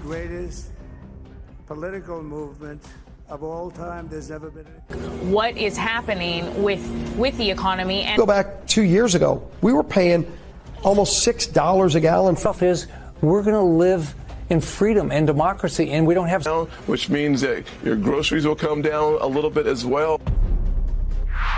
greatest political movement of all time. There's never been what is happening with the economy. And go back 2 years ago, we were paying almost $6 a gallon. Stuff is, we're going to live in freedom and democracy, and we don't have, which means that your groceries will come down a little bit as well.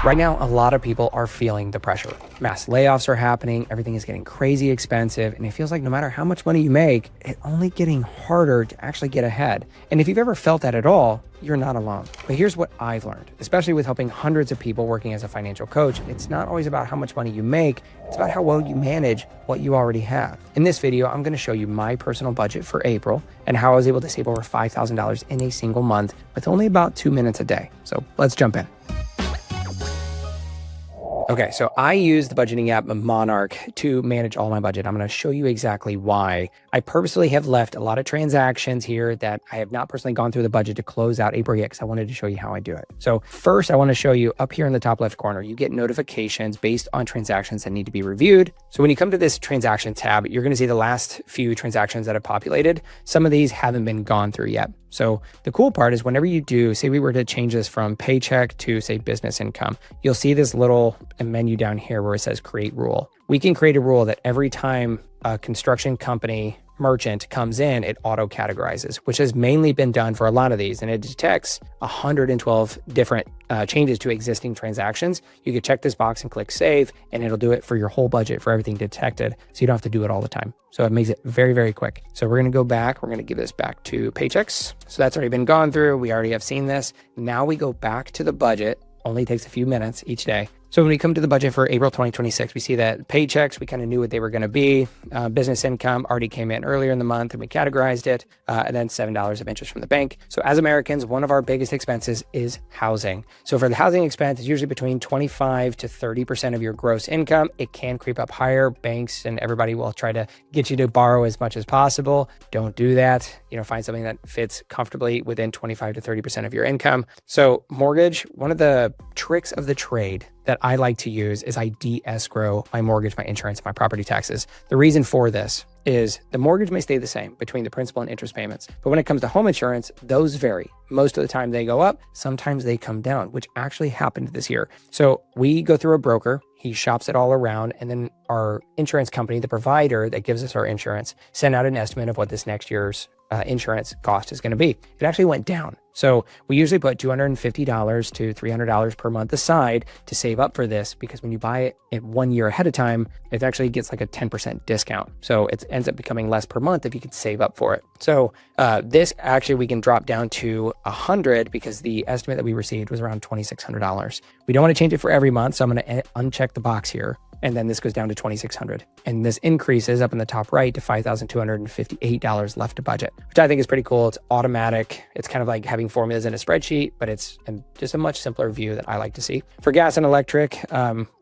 Right now, a lot of people are feeling the pressure. Mass layoffs are happening, everything is getting crazy expensive, and it feels like no matter how much money you make, it's only getting harder to actually get ahead. And if you've ever felt that at all, you're not alone. But here's what I've learned, especially with helping hundreds of people working as a financial coach. It's not always about how much money you make, it's about how well you manage what you already have. In this video, I'm gonna show you my personal budget for April and how I was able to save over $5,000 in a single month with only about 2 minutes a day. So let's jump in. Okay, so I use the budgeting app Monarch to manage all my budget. I'm going to show you exactly why. I purposely have left a lot of transactions here that I have not personally gone through the budget to close out April yet because I wanted to show you how I do it. So first, I want to show you up here in the top left corner, you get notifications based on transactions that need to be reviewed. So when you come to this transaction tab, you're going to see the last few transactions that have populated. Some of these haven't been gone through yet. So the cool part is whenever you do, say we were to change this from paycheck to say business income, you'll see this little menu down here where it says create rule. We can create a rule that every time a construction company merchant comes in, it auto categorizes, which has mainly been done for a lot of these, and it detects 112 different changes to existing transactions. You can check this box and click save, and it'll do it for your whole budget for everything detected, so you don't have to do it all the time. So it makes it very, very quick. So we're going to go back. We're going to give this back to paychecks. So that's already been gone through. We already have seen this. Now we go back to the budget. Only takes a few minutes each day. So when we come to the budget for April 2026, we see that paychecks, we kind of knew what they were going to be. Business income already came in earlier in the month and we categorized it, and then $7 of interest from the bank. So as Americans, one of our biggest expenses is housing. So for the housing expense, it's usually between 25 to 30% of your gross income. It can creep up higher. Banks and everybody will try to get you to borrow as much as possible. Don't do that. Find something that fits comfortably within 25 to 30% of your income. So mortgage, one of the tricks of the trade that I like to use is I de-escrow my mortgage, my insurance, my property taxes. The reason for this is the mortgage may stay the same between the principal and interest payments. But when it comes to home insurance, those vary. Most of the time they go up, sometimes they come down, which actually happened this year. So we go through a broker, he shops it all around, and then our insurance company, the provider that gives us our insurance, send out an estimate of what this next year's insurance cost is going to be. It actually went down. So we usually put $250 to $300 per month aside to save up for this, because when you buy it 1 year ahead of time, it actually gets like a 10% discount. So it ends up becoming less per month if you could save up for it. So this actually we can drop down to $100 because the estimate that we received was around $2,600. We don't want to change it for every month, so I'm going to uncheck the box here. And then this goes down to $2,600. And this increases up in the top right to $5,258 left to budget, which I think is pretty cool. It's automatic. It's kind of like having formulas in a spreadsheet, but it's just a much simpler view that I like to see. For gas and electric,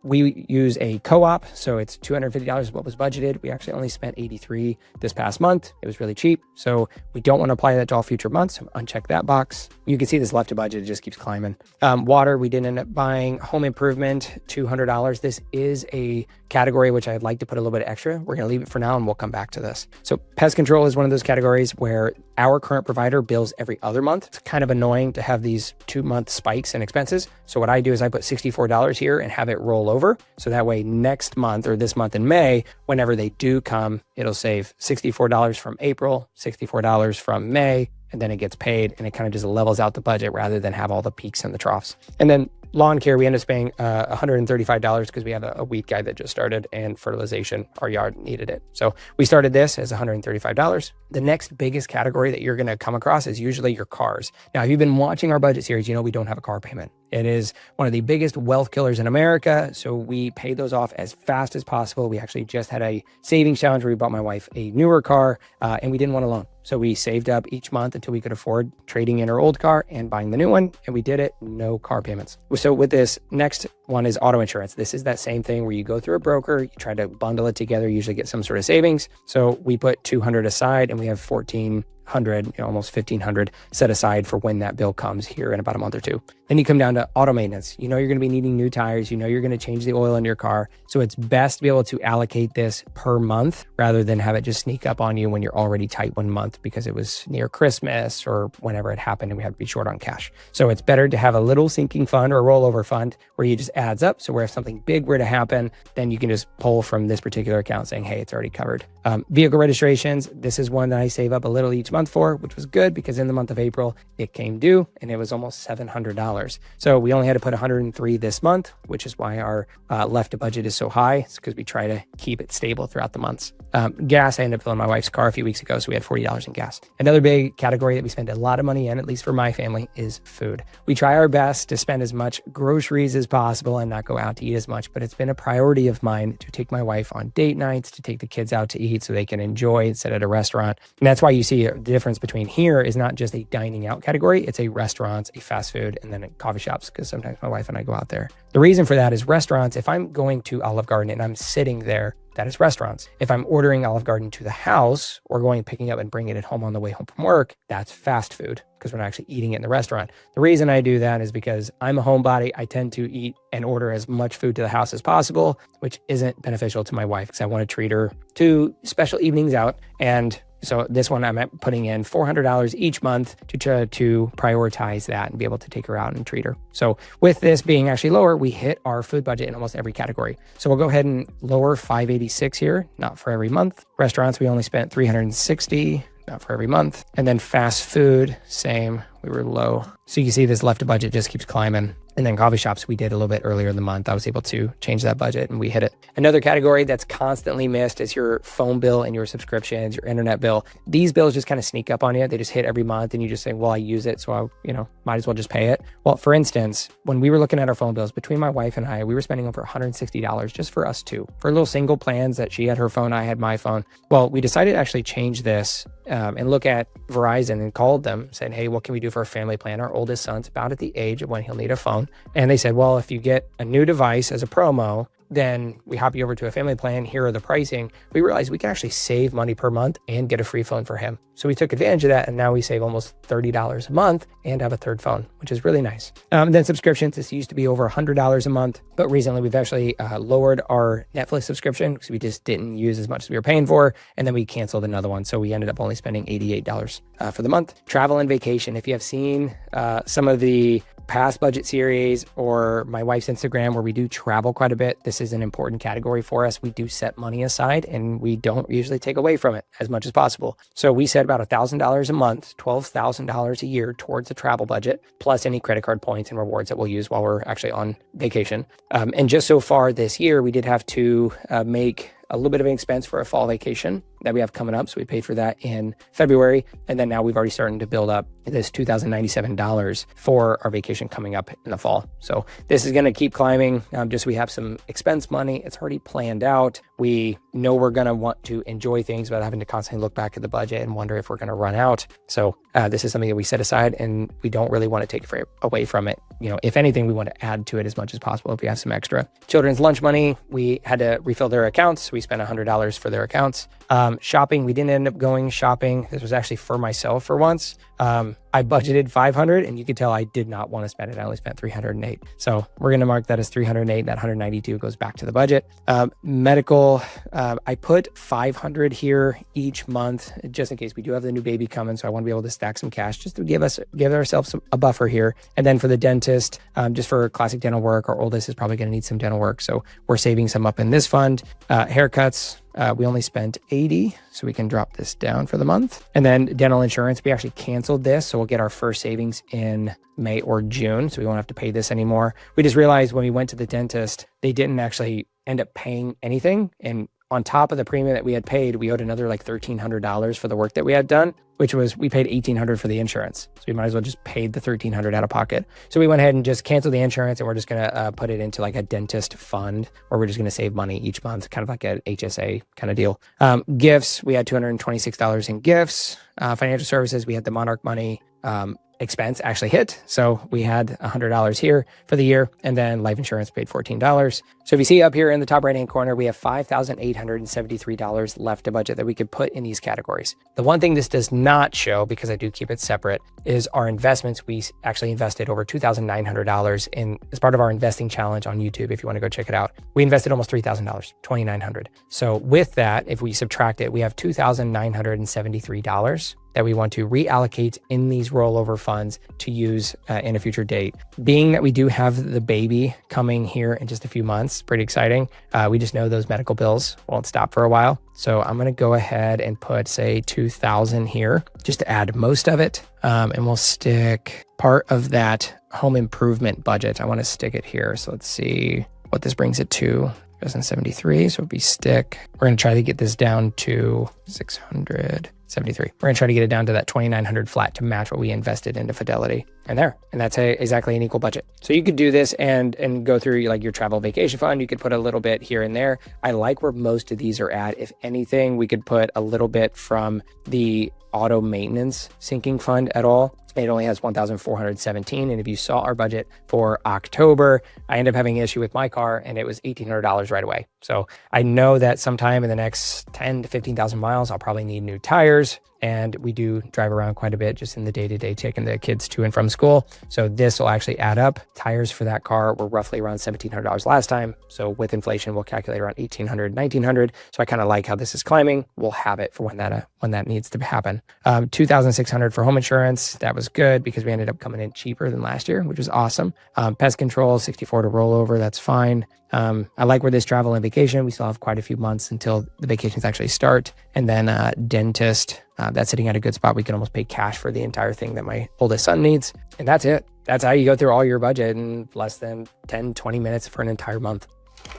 we use a co-op. So it's $250 is what was budgeted. We actually only spent $83 this past month. It was really cheap. So we don't want to apply that to all future months. So uncheck that box. You can see this left to budget, it just keeps climbing. Water, we didn't end up buying. Home improvement, $200. This is a category which I'd like to put a little bit extra. We're going to leave it for now and we'll come back to this. So pest control is one of those categories where our current provider bills every other month. It's kind of annoying to have these 2-month spikes in expenses. So what I do is I put $64 here and have it roll over. So that way next month or this month in May, whenever they do come, it'll save $64 from April, $64 from May, and then it gets paid and it kind of just levels out the budget rather than have all the peaks and the troughs. And then lawn care, we end up paying $135 because we have a weed guy that just started, and fertilization, our yard needed it. So we started this as $135. The next biggest category that you're going to come across is usually your cars. Now, if you've been watching our budget series, you know we don't have a car payment. It is one of the biggest wealth killers in America. So we pay those off as fast as possible. We actually just had a savings challenge where we bought my wife a newer car and we didn't want a loan. So we saved up each month until we could afford trading in our old car and buying the new one. And we did it, no car payments. So with this next one is auto insurance. This is that same thing where you go through a broker, you try to bundle it together, usually get some sort of savings. So we put $200 aside and we have $14 $1,200, almost $1,500 set aside for when that bill comes here in about a month or two. Then you come down to auto maintenance. You're going to be needing new tires. You're going to change the oil in your car. So it's best to be able to allocate this per month rather than have it just sneak up on you when you're already tight one month because it was near Christmas or whenever it happened and we had to be short on cash. So it's better to have a little sinking fund or a rollover fund where you just adds up. So where if something big were to happen, then you can just pull from this particular account saying, hey, it's already covered. Vehicle registrations. This is one that I save up a little each month for, which was good because in the month of April, it came due and it was almost $700. So we only had to put $103 this month, which is why our left to budget is so high. It's because we try to keep it stable throughout the months. Gas, I ended up filling my wife's car a few weeks ago, so we had $40 in gas. Another big category that we spend a lot of money in, at least for my family, is food. We try our best to spend as much groceries as possible and not go out to eat as much, but it's been a priority of mine to take my wife on date nights, to take the kids out to eat so they can enjoy and sit at a restaurant. And that's why you see the difference between here is not just a dining out category, it's a restaurants, a fast food, and then a coffee shops, because sometimes my wife and I go out there. The reason for that is restaurants, if I'm going to Olive Garden and I'm sitting there, that is restaurants. If I'm ordering Olive Garden to the house or going picking up and bringing it home on the way home from work, that's fast food because we're not actually eating it in the restaurant. The reason I do that is because I'm a homebody. I tend to eat and order as much food to the house as possible, which isn't beneficial to my wife because I want to treat her to special evenings out. And so this one I'm putting in $400 each month to try to prioritize that and be able to take her out and treat her. So with this being actually lower, we hit our food budget in almost every category. So we'll go ahead and lower $586 here, not for every month. Restaurants, we only spent $360, not for every month. And then fast food, same, we were low. So you can see this left to budget just keeps climbing. And then coffee shops, we did a little bit earlier in the month. I was able to change that budget and we hit it. Another category that's constantly missed is your phone bill and your subscriptions, your internet bill. These bills just kind of sneak up on you. They just hit every month and you just say, well, I use it, so I, might as well just pay it. Well, for instance, when we were looking at our phone bills, between my wife and I, we were spending over $160 just for us two, for little single plans that she had her phone, I had my phone. Well, we decided to actually change this and look at Verizon and called them, said, hey, what can we do for a family plan? Our oldest son's about at the age of when he'll need a phone. And they said, well, if you get a new device as a promo, then we hop you over to a family plan. Here are the pricing. We realized we can actually save money per month and get a free phone for him. So we took advantage of that. And now we save almost $30 a month and have a third phone, which is really nice. Then subscriptions, this used to be over $100 a month, but recently we've actually lowered our Netflix subscription because we just didn't use as much as we were paying for. And then we canceled another one. So we ended up only spending $88 for the month. Travel and vacation. If you have seen some of the past budget series or my wife's Instagram where we do travel quite a bit, this is an important category for us. We do set money aside and we don't usually take away from it as much as possible. So we set about $1,000 a month, $12,000 a year towards the travel budget, plus any credit card points and rewards that we'll use while we're actually on vacation. And just so far this year, we did have to make a little bit of an expense for a fall vacation that we have coming up. So we paid for that in February. And then now we've already started to build up this $2,097 for our vacation coming up in the fall. So this is going to keep climbing. Just we have some expense money. It's already planned out. We know we're going to want to enjoy things without having to constantly look back at the budget and wonder if we're going to run out. So this is something that we set aside and we don't really want to take away from it. If anything, we want to add to it as much as possible if we have some extra. Children's lunch money, we had to refill their accounts. We spent $100 for their accounts. Shopping, we didn't end up going shopping. This was actually for myself for once. I budgeted $500 and you could tell I did not want to spend it. I only spent $308. So we're going to mark that as $308. That $192 goes back to the budget. Medical, I put $500 here each month just in case we do have the new baby coming. So I want to be able to stack some cash just to give ourselves a buffer here. And then for the dentist, just for classic dental work, our oldest is probably going to need some dental work. So we're saving some up in this fund. Haircuts, we only spent $80, so we can drop this down for the month. And then dental insurance, we actually canceled this, so we'll get our first savings in May or June, so we won't have to pay this anymore. We just realized when we went to the dentist, they didn't actually end up paying anything. And on top of the premium that we had paid, we owed another like $1,300 for the work that we had done, which was we paid $1,800 for the insurance. So we might as well just pay the $1,300 out of pocket. So we went ahead and just canceled the insurance and we're just going to put it into like a dentist fund where we're just going to save money each month, kind of like an HSA kind of deal. Gifts, we had $226 in gifts. Financial services, we had the Monarch Money. expense actually hit. So we had $100 here for the year, and then life insurance paid $14. So if you see up here in the top right-hand corner, we have $5,873 left to budget that we could put in these categories. The one thing this does not show, because I do keep it separate, is our investments. We actually invested over $2,900 in as part of our investing challenge on YouTube. If you want to go check it out, we invested almost $3,000, $2,900. So with that, if we subtract it, we have $2,973 that we want to reallocate in these rollover funds to use in a future date. Being that we do have the baby coming here in just a few months, pretty exciting. We just know those medical bills won't stop for a while. So I'm going to go ahead and put, say, 2,000 here just to add most of it. And we'll stick part of that home improvement budget. I want to stick it here. So let's see what this brings it to. 2073. So it'd be stick. We're going to try to get this down to 673. We're going to try to get it down to that 2,900 flat to match what we invested into Fidelity. And that's exactly an equal budget. So you could do this and go through like your travel vacation fund. You could put a little bit here and there. I like where most of these are at. If anything, we could put a little bit from the auto maintenance sinking fund at all. It only has 1,417. And if you saw our budget for October, I ended up having an issue with my car and it was $1,800 right away. So I know that sometime in the next 10 to 15,000 miles, I'll probably need new tires. And we do drive around quite a bit just in the day-to-day, taking the kids to and from school. So this will actually add up. Tires for that car were roughly around $1,700 last time. So with inflation, we'll calculate around $1,800, $1,900. So I kind of like how this is climbing. We'll have it for when that needs to happen. $2,600 for home insurance. That was good because we ended up coming in cheaper than last year, which was awesome. Pest control, $64 to rollover. That's fine. I like where this travel and vacation. We still have quite a few months until the vacations actually start. And then dentist, that's sitting at a good spot. We can almost pay cash for the entire thing that my oldest son needs. And that's it. That's how you go through all your budget in less than 10, 20 minutes for an entire month.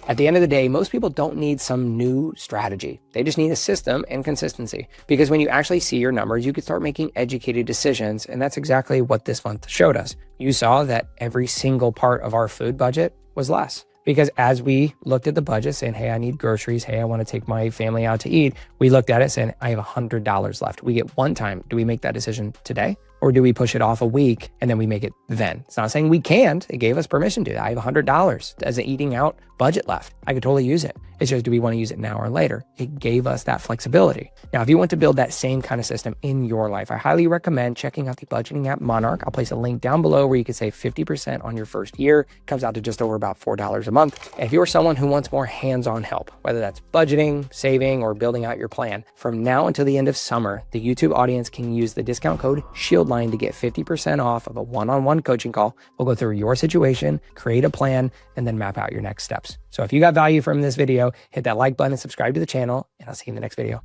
At the end of the day, most people don't need some new strategy. They just need a system and consistency. Because when you actually see your numbers, you can start making educated decisions. And that's exactly what this month showed us. You saw that every single part of our food budget was less. Because as we looked at the budget saying, hey, I need groceries. Hey, I want to take my family out to eat. We looked at it saying, I have $100 left. We get one time. Do we make that decision today? Or do we push it off a week and then we make it then? It's not saying we can't. It gave us permission to. I have $100 as an eating out budget left. I could totally use it. It's just, do we want to use it now or later? It gave us that flexibility. Now, if you want to build that same kind of system in your life, I highly recommend checking out the budgeting app Monarch. I'll place a link down below where you can save 50% on your first year. It comes out to just over about $4 a month. And if you're someone who wants more hands-on help, whether that's budgeting, saving, or building out your plan, from now until the end of summer, the YouTube audience can use the discount code SHIELDLINE to get 50% off of a one-on-one coaching call. We'll go through your situation, create a plan, and then map out your next steps. So if you got value from this video, hit that like button and subscribe to the channel, and I'll see you in the next video.